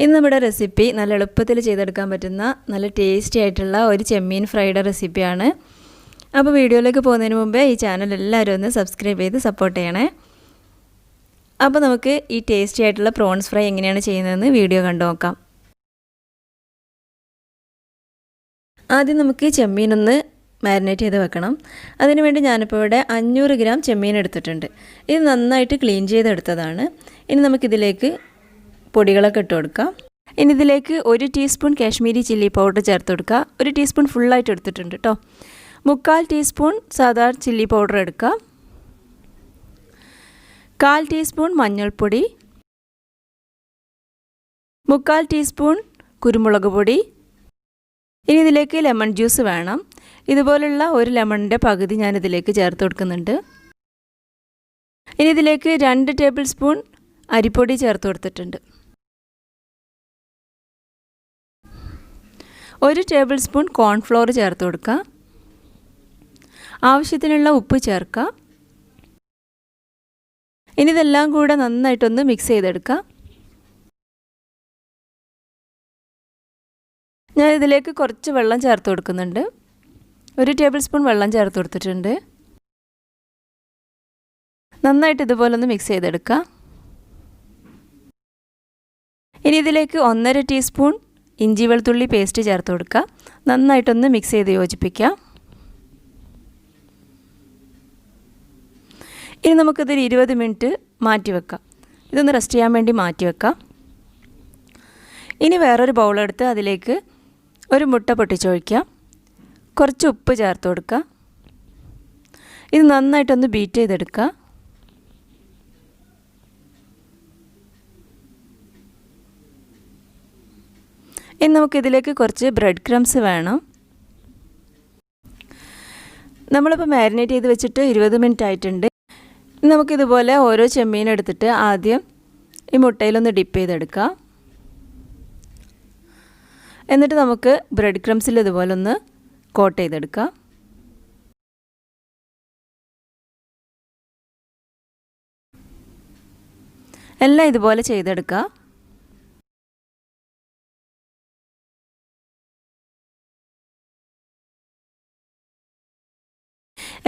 ഇന്ന് നമ്മുടെ റെസിപ്പി നല്ല എളുപ്പത്തിൽ ചെയ്തെടുക്കാൻ പറ്റുന്ന നല്ല ടേസ്റ്റി ആയിട്ടുള്ള ഒരു ചെമ്മീൻ ഫ്രൈഡ് റെസിപ്പിയാണ്. അപ്പോൾ വീഡിയോയിലേക്ക് പോകുന്നതിന് മുമ്പേ ഈ ചാനൽ എല്ലാവരും ഒന്ന് സബ്സ്ക്രൈബ് ചെയ്ത് സപ്പോർട്ട് ചെയ്യണേ. അപ്പോൾ നമുക്ക് ഈ ടേസ്റ്റി ആയിട്ടുള്ള പ്രോൺസ് ഫ്രൈ എങ്ങനെയാണ് ചെയ്യുന്നതെന്ന് വീഡിയോ കണ്ടു നോക്കാം. ആദ്യം നമുക്ക് ചെമ്മീൻ ഒന്ന് മാരിനേറ്റ് ചെയ്ത് വെക്കണം. അതിനുവേണ്ടി ഞാനിപ്പോൾ ഇവിടെ 500 ഗ്രാം ചെമ്മീൻ എടുത്തിട്ടുണ്ട്. ഇത് നന്നായിട്ട് ക്ലീൻ ചെയ്തെടുത്തതാണ്. ഇനി നമുക്കിതിലേക്ക് പൊടികളൊക്കെ ഇട്ട് കൊടുക്കാം. ഇനി ഇതിലേക്ക് 1 ടീസ്പൂൺ കാശ്മീരി ചില്ലി പൗഡർ ചേർത്ത് കൊടുക്കുക. 1 ടീസ്പൂൺ ഫുള്ളായിട്ട് എടുത്തിട്ടുണ്ട് കേട്ടോ. 3/4 ടീസ്പൂൺ സാധാ ചില്ലി പൗഡർ എടുക്കുക. 1/4 ടീസ്പൂൺ മഞ്ഞൾപ്പൊടി, 3/4 ടീസ്പൂൺ കുരുമുളക് പൊടി. ഇനി ഇതിലേക്ക് ലെമൺ ജ്യൂസ് വേണം. ഇതുപോലുള്ള ഒരു ലെമണിൻ്റെ പകുതി ഞാനിതിലേക്ക് ചേർത്ത് കൊടുക്കുന്നുണ്ട്. ഇനി ഇതിലേക്ക് 2 ടേബിൾ സ്പൂൺ അരിപ്പൊടി ചേർത്ത് കൊടുത്തിട്ടുണ്ട്. 1 ടേബിൾ സ്പൂൺ കോൺഫ്ലോർ ചേർത്ത് കൊടുക്കുക. ആവശ്യത്തിനുള്ള ഉപ്പ് ചേർക്കുക. ഇനി ഇതെല്ലാം കൂടെ നന്നായിട്ടൊന്ന് മിക്സ് ചെയ്തെടുക്കുക. ഞാൻ ഇതിലേക്ക് കുറച്ച് വെള്ളം ചേർത്ത് കൊടുക്കുന്നുണ്ട്. 1 ടേബിൾ സ്പൂൺ വെള്ളം ചേർത്ത് കൊടുത്തിട്ടുണ്ട്. നന്നായിട്ട് ഇതുപോലെ ഒന്ന് മിക്സ് ചെയ്തെടുക്കുക. ഇനി ഇതിലേക്ക് 1/2 ടീസ്പൂൺ ഇഞ്ചി വെളുത്തുള്ളി പേസ്റ്റ് ചേർത്ത് കൊടുക്കുക. നന്നായിട്ടൊന്ന് മിക്സ് ചെയ്ത് യോജിപ്പിക്കുക. ഇനി നമുക്കിതൊരു 20 മിനിറ്റ് മാറ്റി വെക്കാം. ഇതൊന്ന് റെസ്റ്റ് ചെയ്യാൻ വേണ്ടി മാറ്റി വെക്കാം. ഇനി വേറൊരു ബൗളെടുത്ത് അതിലേക്ക് ഒരു മുട്ട പൊട്ടിച്ചൊഴിക്കുക. കുറച്ച് ഉപ്പ് ചേർത്ത് കൊടുക്കുക. ഇത് നന്നായിട്ടൊന്ന് ബീറ്റ് ചെയ്തെടുക്കുക. ഇനി നമുക്കിതിലേക്ക് കുറച്ച് ബ്രെഡ് ക്രംസ് വേണം. നമ്മളിപ്പോൾ മാരിനേറ്റ് ചെയ്ത് വെച്ചിട്ട് 20 മിനിറ്റ് ആയിട്ടുണ്ട്. നമുക്കിതുപോലെ ഓരോ ചെമ്മീൻ എടുത്തിട്ട് ആദ്യം ഈ മുട്ടയിലൊന്ന് ഡിപ്പ് ചെയ്തെടുക്കാം. എന്നിട്ട് നമുക്ക് ബ്രെഡ് ക്രംസിൽ ഇതുപോലെ ഒന്ന് കോട്ട് ചെയ്തെടുക്കാം. എല്ലാം ഇതുപോലെ ചെയ്തെടുക്കുക.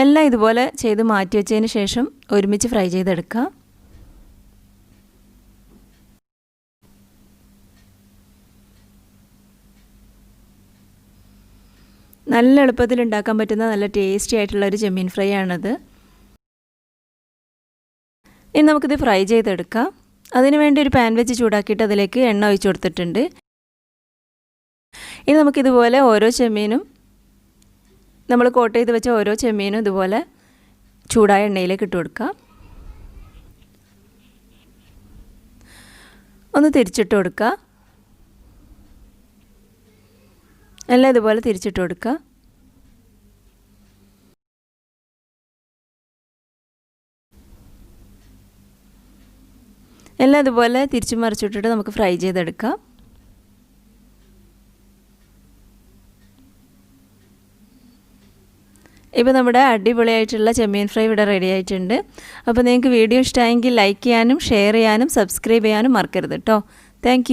എല്ലാം ഇതുപോലെ ചെയ്ത് മാറ്റി വെച്ചതിന് ശേഷം ഒരുമിച്ച് ഫ്രൈ ചെയ്തെടുക്കുക. നല്ല എളുപ്പത്തിൽ ഉണ്ടാക്കാൻ പറ്റുന്ന നല്ല ടേസ്റ്റി ആയിട്ടുള്ള ഒരു ചെമ്മീൻ ഫ്രൈ ആണത്. ഇനി നമുക്കിത് ഫ്രൈ ചെയ്തെടുക്കാം. അതിനുവേണ്ടി ഒരു പാൻ വെച്ച് ചൂടാക്കിയിട്ട് അതിലേക്ക് എണ്ണ ഒഴിച്ച് കൊടുത്തിട്ടുണ്ട്. ഇനി നമുക്കിതുപോലെ ഓരോ ചെമ്മീനും നമ്മൾ കോട്ട് ചെയ്ത് വെച്ച ഓരോ ചെമ്മീനും ഇതുപോലെ ചൂടായ എണ്ണയിലേക്ക് ഇട്ട് കൊടുക്കാം. ഒന്ന് തിരിച്ചിട്ട് കൊടുക്കുക. എല്ലാം ഇതുപോലെ തിരിച്ചിട്ട് കൊടുക്കുക. എല്ലാം ഇതുപോലെ തിരിച്ചു മറിച്ചിട്ടിട്ട് നമുക്ക് ഫ്രൈ ചെയ്തെടുക്കാം. ഇപ്പോൾ നമ്മുടെ അടിപൊളിയായിട്ടുള്ള ചെമ്മീൻ ഫ്രൈ ഇവിടെ റെഡി ആയിട്ടുണ്ട്. അപ്പോൾ നിങ്ങൾക്ക് വീഡിയോ ഇഷ്ടമായെങ്കിൽ ലൈക്ക് ചെയ്യാനും ഷെയർ ചെയ്യാനും സബ്സ്ക്രൈബ് ചെയ്യാനും മറക്കരുത് കേട്ടോ. താങ്ക്